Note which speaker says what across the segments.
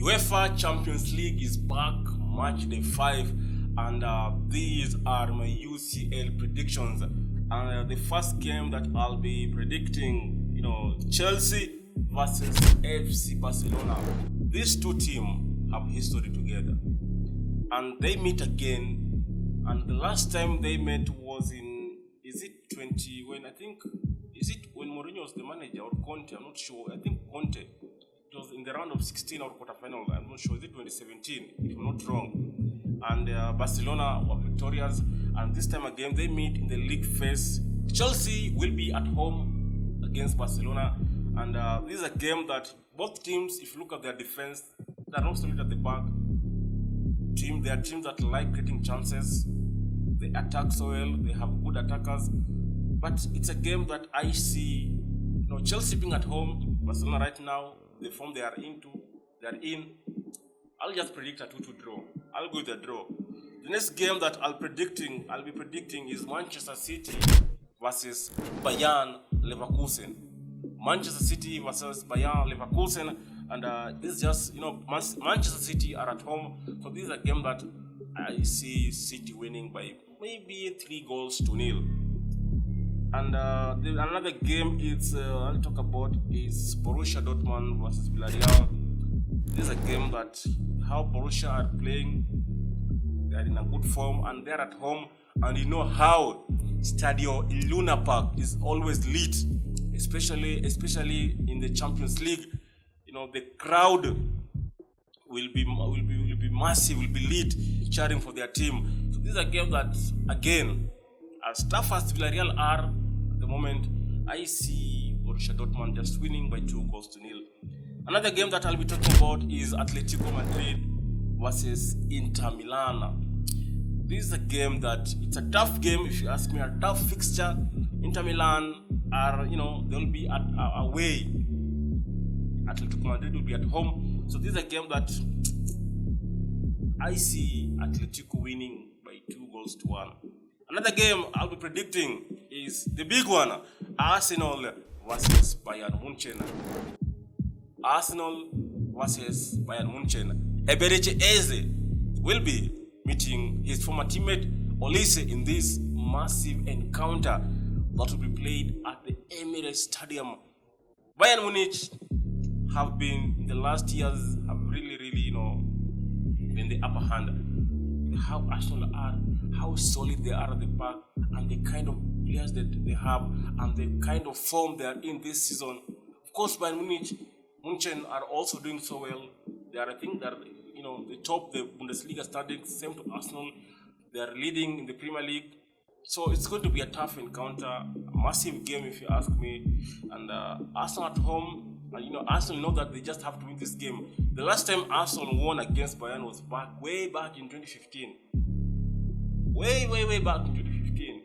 Speaker 1: UEFA Champions League is back, match day 5, and these are my UCL predictions. And the first game that I'll be predicting, Chelsea versus FC Barcelona. These two teams have history together, and they meet again. And the last time they met was in, when Mourinho was the manager, or Conte? I'm not sure. I think Conte. It was in the round of 16 or quarterfinal. I'm not sure. Is it 2017? If I'm not wrong. And Barcelona were victorious. And this time again, they meet in the league phase. Chelsea will be at home against Barcelona. And this is a game that both teams, if you look at their defense, they're not solid at the back. They are teams that like creating chances. They attack so well. They have good attackers. But it's a game that I see, Chelsea being at home, Barcelona right now, the form they are in. I'll just predict a 2-2 draw. I'll go with a draw. The next game that I'll be predicting is Manchester City versus Bayern Leverkusen. Manchester City versus Bayern Leverkusen, and this is just, Manchester City are at home, so this is a game that I see City winning by maybe 3-0. And another game I'll talk about is Borussia Dortmund versus Villarreal. This is a game that how Borussia are playing, they are in a good form and they are at home, and you know how Stadio Luna Park is always lit, especially in the Champions League. The crowd will be massive, will be lit, cheering for their team. So this is a game that, again, as tough as Villarreal are at the moment, I see Borussia Dortmund just winning by 2-0. Another game that I'll be talking about is Atletico Madrid versus Inter Milan. This is a game that, it's a tough game if you ask me, a tough fixture. Inter Milan are, they'll be away. Atletico Madrid will be at home. So this is a game that I see Atletico winning by 2-1. Another game I'll be predicting is the big one, Arsenal versus Bayern Munchen. Arsenal versus Bayern Munchen. Eberechi Eze will be meeting his former teammate Olise in this massive encounter that will be played at the Emirates Stadium. Bayern Munich have been, in the last years, have really, been the upper hand. How Arsenal are, how solid they are at the back, and the kind of players that they have, and the kind of form they are in this season. Of course, Bayern Munchen are also doing so well. They are, I think, they top the Bundesliga standings, same to Arsenal. They are leading in the Premier League. So it's going to be a tough encounter, a massive game if you ask me. And Arsenal at home, and Arsenal know that they just have to win this game. The last time Arsenal won against Bayern was way back in 2015. Way back in 2015.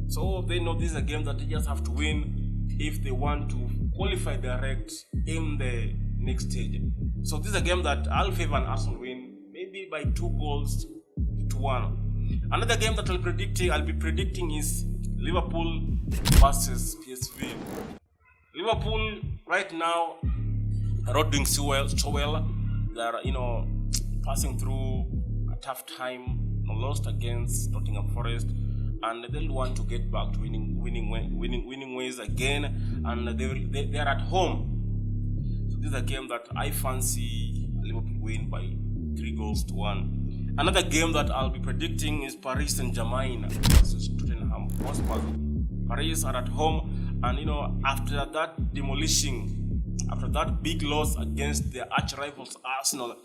Speaker 1: So they know this is a game that they just have to win if they want to qualify direct in the next stage. So this is a game that I'll favor an Arsenal win, maybe by 2-1. Another game that I'll be predicting is Liverpool versus PSV. Liverpool right now are not doing so well. They are, passing through a tough time. Lost against Nottingham Forest, and they'll want to get back to winning ways again. And they are at home. So this is a game that I fancy Liverpool win by 3-1. Another game that I'll be predicting is Paris Saint-Germain versus Tottenham Hotspur. Paris are at home, and after that big loss against their arch rivals Arsenal,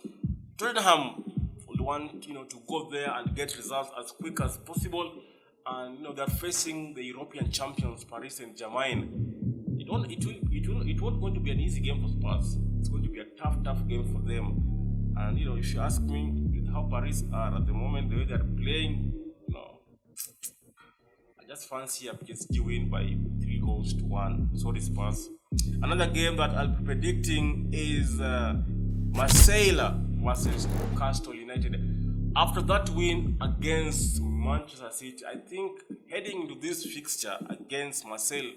Speaker 1: Tottenham will want to go there and get results as quick as possible. And they're facing the European champions Paris Saint-Germain. It won't going to be an easy game for Spurs. It's going to be a tough game for them. And if you ask me, with how Paris are at the moment, the way they're playing, I just fancy a PSG win by 3-1. Sorry, Spurs. Another game that I'll be predicting is Marseille versus Newcastle United. After that win against Manchester City, I think heading into this fixture against Marseille,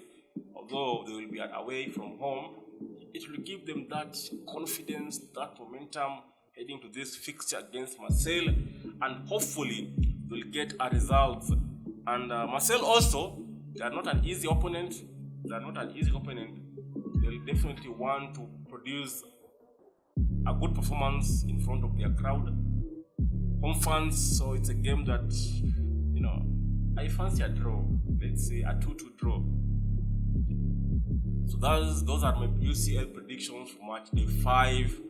Speaker 1: although they will be away from home, it will give them that confidence, that momentum heading to this fixture against Marseille, and hopefully they'll get a result. And Marseille also, they are not an easy opponent. They'll definitely want to produce a good performance in front of their crowd, home fans. So it's a game that, I fancy a draw. Let's say a 2-2 draw. So those are my UCL predictions for match day 5